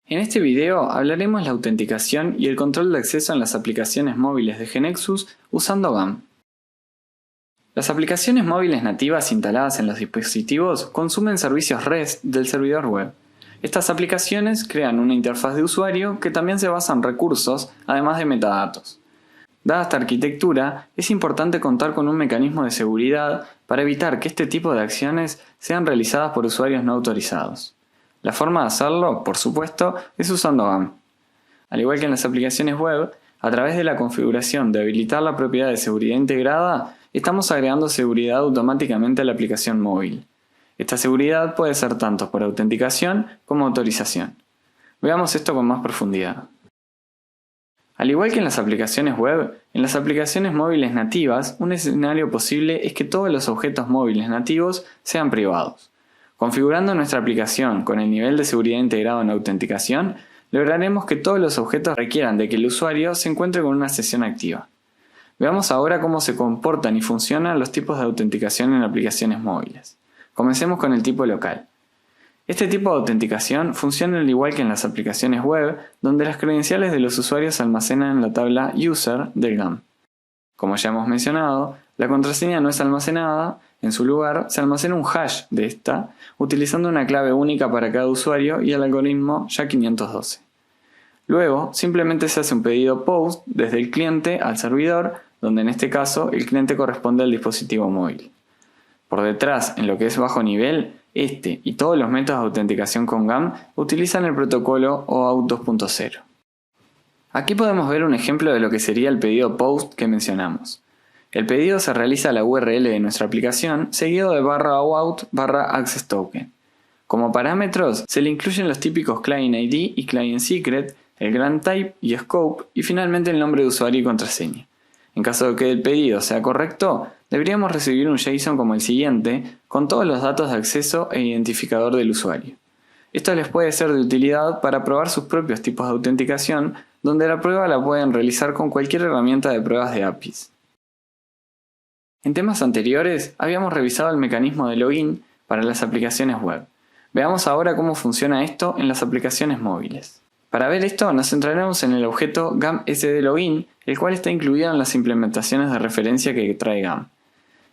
En este video hablaremos de la autenticación y el control de acceso en las aplicaciones móviles de GeneXus usando GAM. Las aplicaciones móviles nativas instaladas en los dispositivos consumen servicios REST del servidor web. Estas aplicaciones crean una interfaz de usuario que también se basa en recursos, además de metadatos. Dada esta arquitectura, es importante contar con un mecanismo de seguridad para evitar que este tipo de acciones sean realizadas por usuarios no autorizados. La forma de hacerlo, por supuesto, es usando GAM. Al igual que en las aplicaciones web, a través de la configuración de habilitar la propiedad de seguridad integrada, estamos agregando seguridad automáticamente a la aplicación móvil. Esta seguridad puede ser tanto por autenticación como autorización. Veamos esto con más profundidad. Al igual que en las aplicaciones web, en las aplicaciones móviles nativas, un escenario posible es que todos los objetos móviles nativos sean privados. Configurando nuestra aplicación con el nivel de seguridad integrado en autenticación, lograremos que todos los objetos requieran de que el usuario se encuentre con una sesión activa. Veamos ahora cómo se comportan y funcionan los tipos de autenticación en aplicaciones móviles. Comencemos con el tipo local. Este tipo de autenticación funciona al igual que en las aplicaciones web, donde las credenciales de los usuarios se almacenan en la tabla User del GAM. Como ya hemos mencionado, la contraseña no es almacenada, en su lugar se almacena un hash de esta, utilizando una clave única para cada usuario y el algoritmo SHA-512. Luego, simplemente se hace un pedido POST desde el cliente al servidor, donde en este caso el cliente corresponde al dispositivo móvil. Por detrás, en lo que es bajo nivel, este y todos los métodos de autenticación con GAM utilizan el protocolo OAuth 2.0. Aquí podemos ver un ejemplo de lo que sería el pedido POST que mencionamos. El pedido se realiza a la URL de nuestra aplicación, seguido de /OAuth/AccessToken. Como parámetros, se le incluyen los típicos Client ID y Client Secret, el Grant Type y Scope, y finalmente el nombre de usuario y contraseña. En caso de que el pedido sea correcto, deberíamos recibir un JSON como el siguiente, con todos los datos de acceso e identificador del usuario. Esto les puede ser de utilidad para probar sus propios tipos de autenticación, donde la prueba la pueden realizar con cualquier herramienta de pruebas de APIs. En temas anteriores, habíamos revisado el mecanismo de login para las aplicaciones web. Veamos ahora cómo funciona esto en las aplicaciones móviles. Para ver esto, nos centraremos en el objeto GAM-SDLogin, el cual está incluido en las implementaciones de referencia que trae GAM.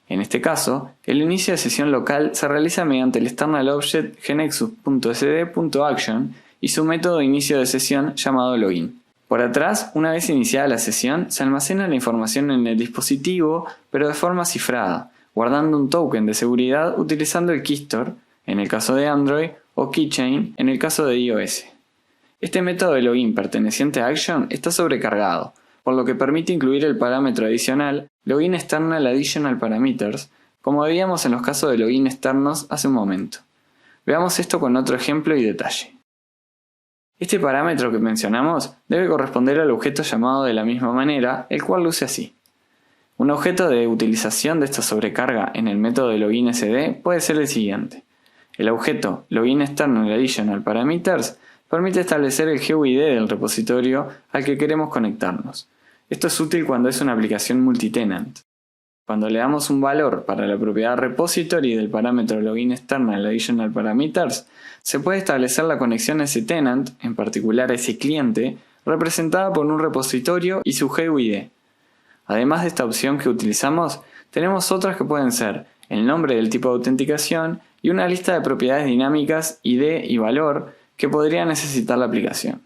En este caso, el inicio de sesión local se realiza mediante el external object genexus.sd.action y su método de inicio de sesión llamado login. Por atrás, una vez iniciada la sesión, se almacena la información en el dispositivo, pero de forma cifrada, guardando un token de seguridad utilizando el keystore, en el caso de Android, o keychain, en el caso de iOS. Este método de login perteneciente a Action está sobrecargado, por lo que permite incluir el parámetro adicional Login External Additional Parameters, como veíamos en los casos de login externos hace un momento. Veamos esto con otro ejemplo y detalle. Este parámetro que mencionamos debe corresponder al objeto llamado de la misma manera, el cual luce así. Un objeto de utilización de esta sobrecarga en el método de login SD puede ser el siguiente. El objeto Login External Additional Parameters permite establecer el GUID del repositorio al que queremos conectarnos. Esto es útil cuando es una aplicación multitenant. Cuando le damos un valor para la propiedad repository del parámetro Login External Additional Parameters, se puede establecer la conexión a ese tenant, en particular a ese cliente, representada por un repositorio y su GUID. Además de esta opción que utilizamos, tenemos otras que pueden ser el nombre del tipo de autenticación y una lista de propiedades dinámicas ID y valor que podría necesitar la aplicación.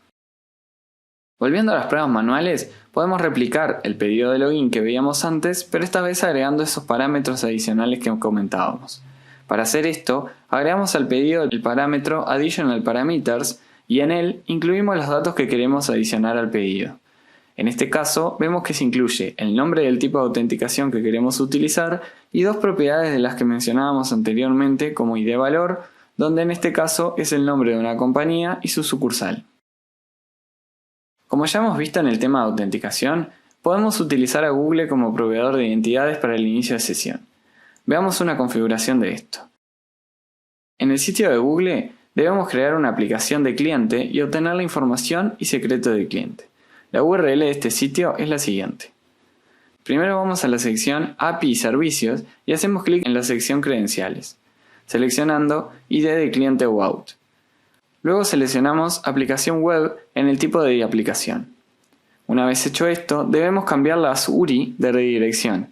Volviendo a las pruebas manuales, podemos replicar el pedido de login que veíamos antes, pero esta vez agregando esos parámetros adicionales que comentábamos. Para hacer esto, agregamos al pedido el parámetro Additional Parameters y en él incluimos los datos que queremos adicionar al pedido. En este caso, vemos que se incluye el nombre del tipo de autenticación que queremos utilizar y dos propiedades de las que mencionábamos anteriormente como ID valor, donde en este caso es el nombre de una compañía y su sucursal. Como ya hemos visto en el tema de autenticación, podemos utilizar a Google como proveedor de identidades para el inicio de sesión. Veamos una configuración de esto. En el sitio de Google debemos crear una aplicación de cliente y obtener la información y secreto del cliente. La URL de este sitio es la siguiente. Primero vamos a la sección API y servicios y hacemos clic en la sección credenciales, seleccionando ID de cliente OAuth. Luego seleccionamos Aplicación web en el tipo de aplicación. Una vez hecho esto, debemos cambiar las URI de redirección.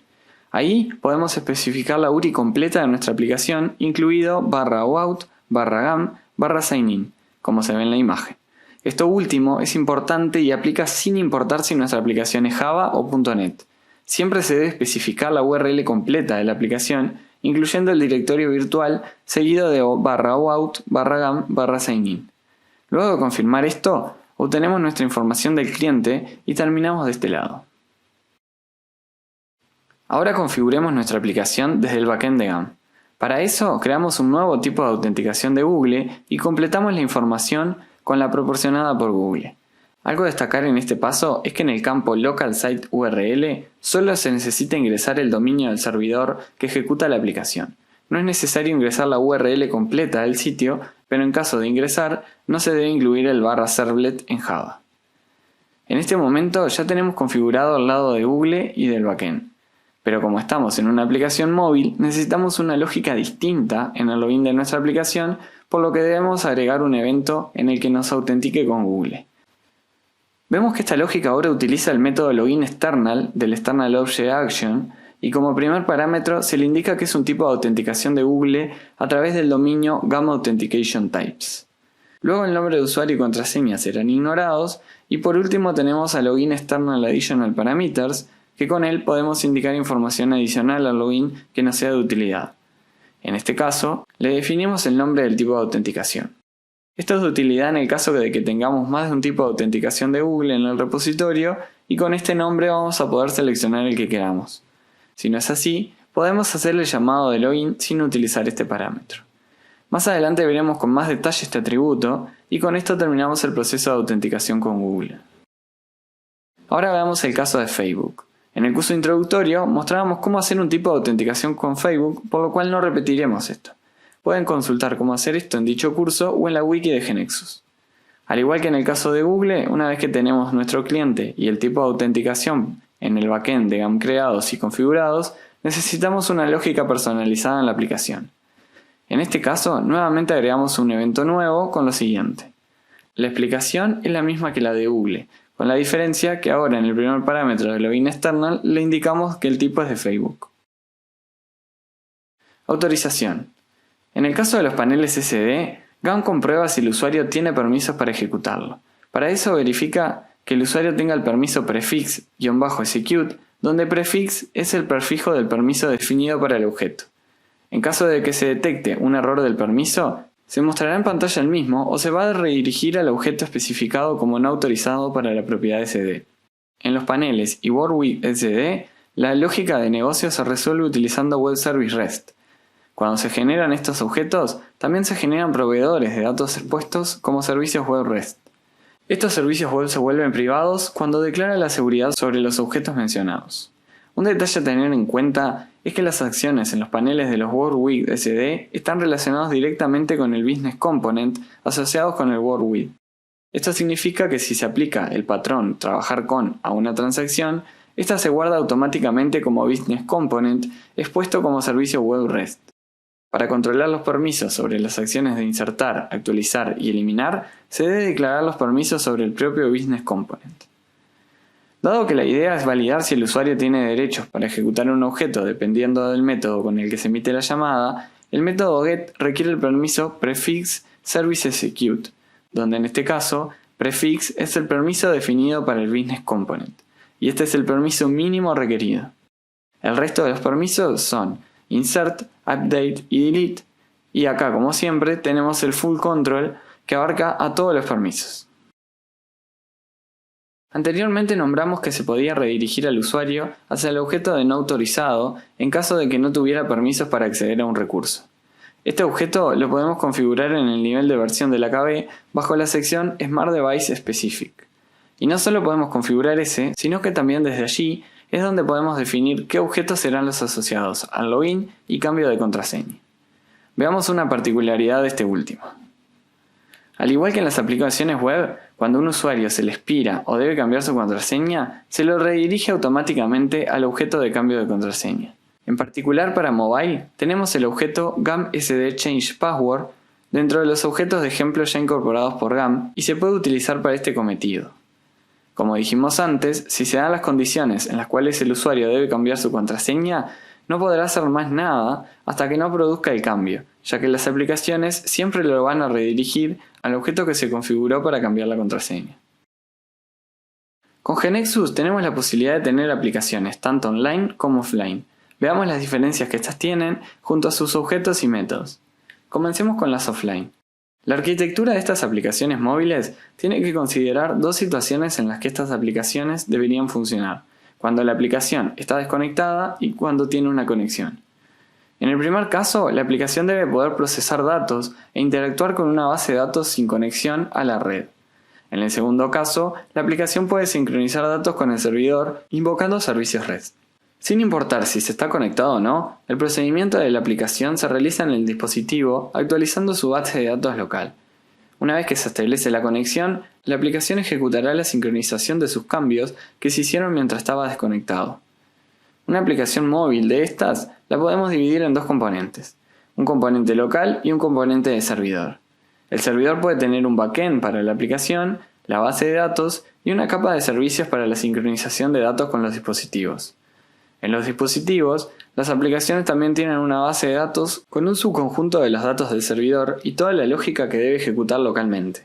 Ahí podemos especificar la URI completa de nuestra aplicación, incluido /about, /gam, /signin, como se ve en la imagen. Esto último es importante y aplica sin importar si nuestra aplicación es Java o .NET. Siempre se debe especificar la URL completa de la aplicación, incluyendo el directorio virtual, seguido de /about, /gam, /signin. Luego de confirmar esto, obtenemos nuestra información del cliente y terminamos de este lado. Ahora configuremos nuestra aplicación desde el backend de GAM. Para eso, creamos un nuevo tipo de autenticación de Google y completamos la información con la proporcionada por Google. Algo a destacar en este paso es que en el campo Local Site URL solo se necesita ingresar el dominio del servidor que ejecuta la aplicación. No es necesario ingresar la URL completa del sitio, pero en caso de ingresar, no se debe incluir el /servlet en Java. En este momento ya tenemos configurado el lado de Google y del backend. Pero como estamos en una aplicación móvil, necesitamos una lógica distinta en el login de nuestra aplicación, por lo que debemos agregar un evento en el que nos autentique con Google. Vemos que esta lógica ahora utiliza el método login external del External Object Action y como primer parámetro se le indica que es un tipo de autenticación de Google a través del dominio GAM Authentication Types. Luego el nombre de usuario y contraseña serán ignorados y por último tenemos a Login External Additional Parameters, que con él podemos indicar información adicional al login que nos sea de utilidad. En este caso, le definimos el nombre del tipo de autenticación. Esto es de utilidad en el caso de que tengamos más de un tipo de autenticación de Google en el repositorio y con este nombre vamos a poder seleccionar el que queramos. Si no es así, podemos hacer el llamado de login sin utilizar este parámetro. Más adelante veremos con más detalle este atributo y con esto terminamos el proceso de autenticación con Google. Ahora veamos el caso de Facebook. En el curso introductorio mostrábamos cómo hacer un tipo de autenticación con Facebook, por lo cual no repetiremos esto. Pueden consultar cómo hacer esto en dicho curso o en la wiki de GNexus. Al igual que en el caso de Google, una vez que tenemos nuestro cliente y el tipo de autenticación en el backend de GAM creados y configurados, necesitamos una lógica personalizada en la aplicación. En este caso, nuevamente agregamos un evento nuevo con lo siguiente. La explicación es la misma que la de Google, con la diferencia que ahora en el primer parámetro de login external le indicamos que el tipo es de Facebook. Autorización. En el caso de los paneles SD, GAM comprueba si el usuario tiene permisos para ejecutarlo. Para eso verifica que el usuario tenga el permiso prefix-execute, donde prefix es el prefijo del permiso definido para el objeto. En caso de que se detecte un error del permiso, se mostrará en pantalla el mismo o se va a redirigir al objeto especificado como no autorizado para la propiedad SD. En los paneles y Word with SD, la lógica de negocio se resuelve utilizando Web Service REST. Cuando se generan estos objetos, también se generan proveedores de datos expuestos como servicios web REST. Estos servicios web se vuelven privados cuando declara la seguridad sobre los objetos mencionados. Un detalle a tener en cuenta es que las acciones en los paneles de los Word with SD están relacionados directamente con el Business Component asociados con el Word with. Esto significa que si se aplica el patrón trabajar con a una transacción, esta se guarda automáticamente como Business Component expuesto como servicio web REST. Para controlar los permisos sobre las acciones de insertar, actualizar y eliminar, se debe declarar los permisos sobre el propio Business Component. Dado que la idea es validar si el usuario tiene derechos para ejecutar un objeto dependiendo del método con el que se emite la llamada, el método GET requiere el permiso prefix service execute, donde en este caso prefix es el permiso definido para el Business Component, y este es el permiso mínimo requerido. El resto de los permisos son insert, update y delete, y acá como siempre tenemos el full control que abarca a todos los permisos. Anteriormente nombramos que se podía redirigir al usuario hacia el objeto de no autorizado en caso de que no tuviera permisos para acceder a un recurso. Este objeto lo podemos configurar en el nivel de versión del AKB bajo la sección Smart Device Specific. Y no solo podemos configurar ese, sino que también desde allí es donde podemos definir qué objetos serán los asociados al login y cambio de contraseña. Veamos una particularidad de este último. Al igual que en las aplicaciones web, cuando un usuario se le expira o debe cambiar su contraseña, se lo redirige automáticamente al objeto de cambio de contraseña. En particular para mobile, tenemos el objeto GAM SD Change Password, dentro de los objetos de ejemplo ya incorporados por GAMP y se puede utilizar para este cometido. Como dijimos antes, si se dan las condiciones en las cuales el usuario debe cambiar su contraseña, no podrá hacer más nada hasta que no produzca el cambio, ya que las aplicaciones siempre lo van a redirigir al objeto que se configuró para cambiar la contraseña. Con GeneXus tenemos la posibilidad de tener aplicaciones tanto online como offline. Veamos las diferencias que estas tienen junto a sus objetos y métodos. Comencemos con las offline. La arquitectura de estas aplicaciones móviles tiene que considerar dos situaciones en las que estas aplicaciones deberían funcionar: cuando la aplicación está desconectada y cuando tiene una conexión. En el primer caso, la aplicación debe poder procesar datos e interactuar con una base de datos sin conexión a la red. En el segundo caso, la aplicación puede sincronizar datos con el servidor invocando servicios REST. Sin importar si se está conectado o no, el procedimiento de la aplicación se realiza en el dispositivo actualizando su base de datos local. Una vez que se establece la conexión, la aplicación ejecutará la sincronización de sus cambios que se hicieron mientras estaba desconectado. Una aplicación móvil de estas la podemos dividir en dos componentes: un componente local y un componente de servidor. El servidor puede tener un backend para la aplicación, la base de datos y una capa de servicios para la sincronización de datos con los dispositivos. En los dispositivos, las aplicaciones también tienen una base de datos con un subconjunto de los datos del servidor y toda la lógica que debe ejecutar localmente.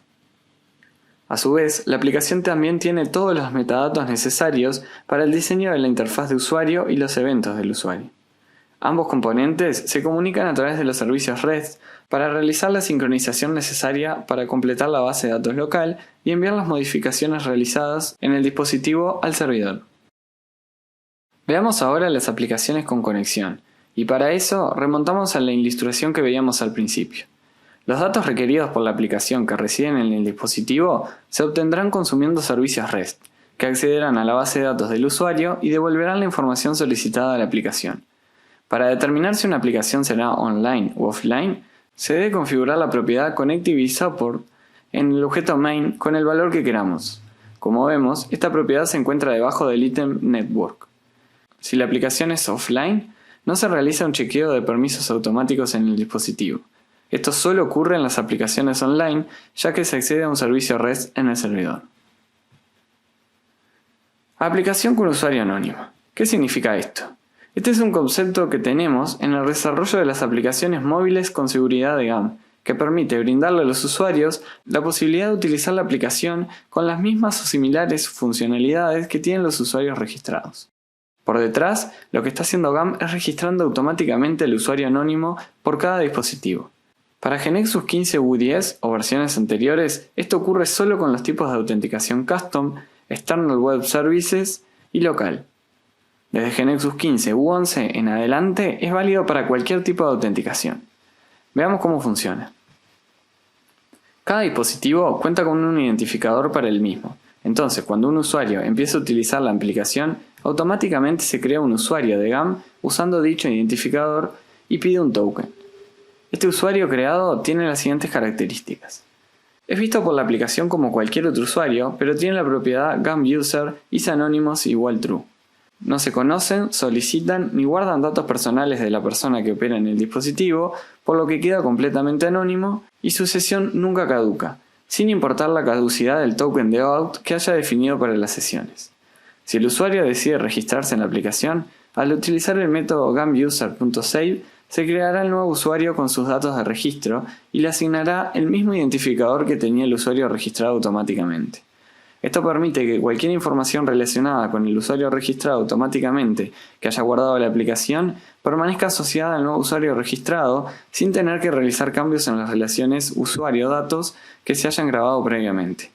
A su vez, la aplicación también tiene todos los metadatos necesarios para el diseño de la interfaz de usuario y los eventos del usuario. Ambos componentes se comunican a través de los servicios REST para realizar la sincronización necesaria para completar la base de datos local y enviar las modificaciones realizadas en el dispositivo al servidor. Veamos ahora las aplicaciones con conexión, y para eso remontamos a la ilustración que veíamos al principio. Los datos requeridos por la aplicación que residen en el dispositivo se obtendrán consumiendo servicios REST, que accederán a la base de datos del usuario y devolverán la información solicitada a la aplicación. Para determinar si una aplicación será online u offline, se debe configurar la propiedad ConnectivitySupport en el objeto main con el valor que queramos. Como vemos, esta propiedad se encuentra debajo del ítem Network. Si la aplicación es offline, no se realiza un chequeo de permisos automáticos en el dispositivo. Esto solo ocurre en las aplicaciones online, ya que se accede a un servicio REST en el servidor. Aplicación con usuario anónimo. ¿Qué significa esto? Este es un concepto que tenemos en el desarrollo de las aplicaciones móviles con seguridad de GAMP, que permite brindarle a los usuarios la posibilidad de utilizar la aplicación con las mismas o similares funcionalidades que tienen los usuarios registrados. Por detrás, lo que está haciendo GAMP es registrando automáticamente el usuario anónimo por cada dispositivo. Para GeneXus 15 u 10 o versiones anteriores, esto ocurre solo con los tipos de autenticación custom, external web services y local. Desde GeneXus 15 u 11 en adelante es válido para cualquier tipo de autenticación. Veamos cómo funciona. Cada dispositivo cuenta con un identificador para el mismo. Entonces, cuando un usuario empieza a utilizar la aplicación, automáticamente se crea un usuario de GAMP usando dicho identificador y pide un token. Este usuario creado tiene las siguientes características. Es visto por la aplicación como cualquier otro usuario, pero tiene la propiedad GAMPUser is anonymous igual true. No se conocen, solicitan ni guardan datos personales de la persona que opera en el dispositivo, por lo que queda completamente anónimo y su sesión nunca caduca, sin importar la caducidad del token de OAuth que haya definido para las sesiones. Si el usuario decide registrarse en la aplicación, al utilizar el método GAMPUser.save, se creará el nuevo usuario con sus datos de registro y le asignará el mismo identificador que tenía el usuario registrado automáticamente. Esto permite que cualquier información relacionada con el usuario registrado automáticamente que haya guardado la aplicación permanezca asociada al nuevo usuario registrado sin tener que realizar cambios en las relaciones usuario-datos que se hayan grabado previamente.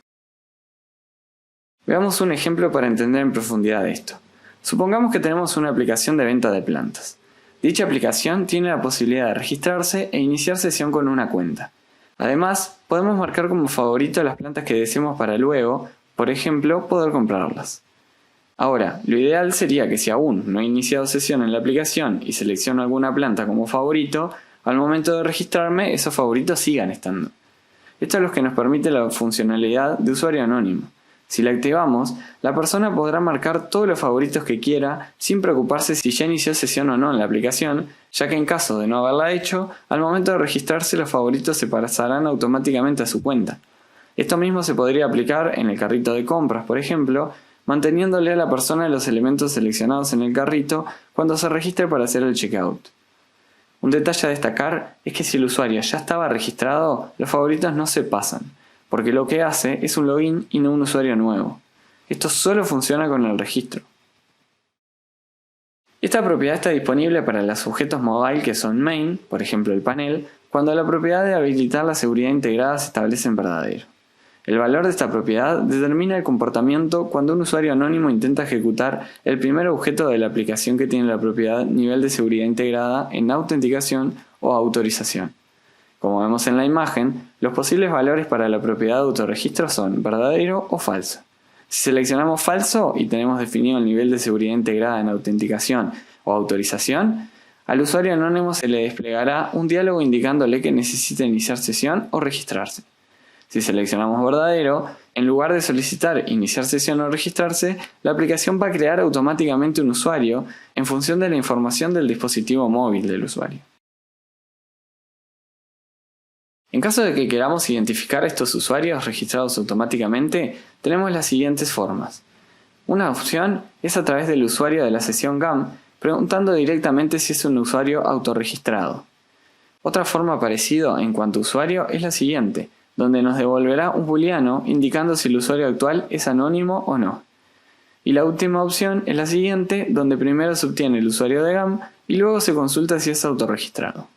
Veamos un ejemplo para entender en profundidad esto. Supongamos que tenemos una aplicación de venta de plantas. Dicha aplicación tiene la posibilidad de registrarse e iniciar sesión con una cuenta. Además, podemos marcar como favorito las plantas que deseemos para luego, por ejemplo, poder comprarlas. Ahora, lo ideal sería que si aún no he iniciado sesión en la aplicación y selecciono alguna planta como favorito, al momento de registrarme esos favoritos sigan estando. Esto es lo que nos permite la funcionalidad de usuario anónimo. Si la activamos, la persona podrá marcar todos los favoritos que quiera sin preocuparse si ya inició sesión o no en la aplicación, ya que en caso de no haberla hecho, al momento de registrarse los favoritos se pasarán automáticamente a su cuenta. Esto mismo se podría aplicar en el carrito de compras, por ejemplo, manteniéndole a la persona los elementos seleccionados en el carrito cuando se registre para hacer el checkout. Un detalle a destacar es que si el usuario ya estaba registrado, los favoritos no se pasan, porque lo que hace es un login y no un usuario nuevo. Esto solo funciona con el registro. Esta propiedad está disponible para los objetos mobile que son main, por ejemplo el panel, cuando la propiedad de habilitar la seguridad integrada se establece en verdadero. El valor de esta propiedad determina el comportamiento cuando un usuario anónimo intenta ejecutar el primer objeto de la aplicación que tiene la propiedad nivel de seguridad integrada en autenticación o autorización. Como vemos en la imagen, los posibles valores para la propiedad de autorregistro son verdadero o falso. Si seleccionamos falso y tenemos definido el nivel de seguridad integrada en autenticación o autorización, al usuario anónimo se le desplegará un diálogo indicándole que necesita iniciar sesión o registrarse. Si seleccionamos verdadero, en lugar de solicitar iniciar sesión o registrarse, la aplicación va a crear automáticamente un usuario en función de la información del dispositivo móvil del usuario. En caso de que queramos identificar a estos usuarios registrados automáticamente, tenemos las siguientes formas. Una opción es a través del usuario de la sesión GAM, preguntando directamente si es un usuario autorregistrado. Otra forma parecida en cuanto a usuario es la siguiente, donde nos devolverá un booleano indicando si el usuario actual es anónimo o no. Y la última opción es la siguiente, donde primero se obtiene el usuario de GAM y luego se consulta si es autorregistrado.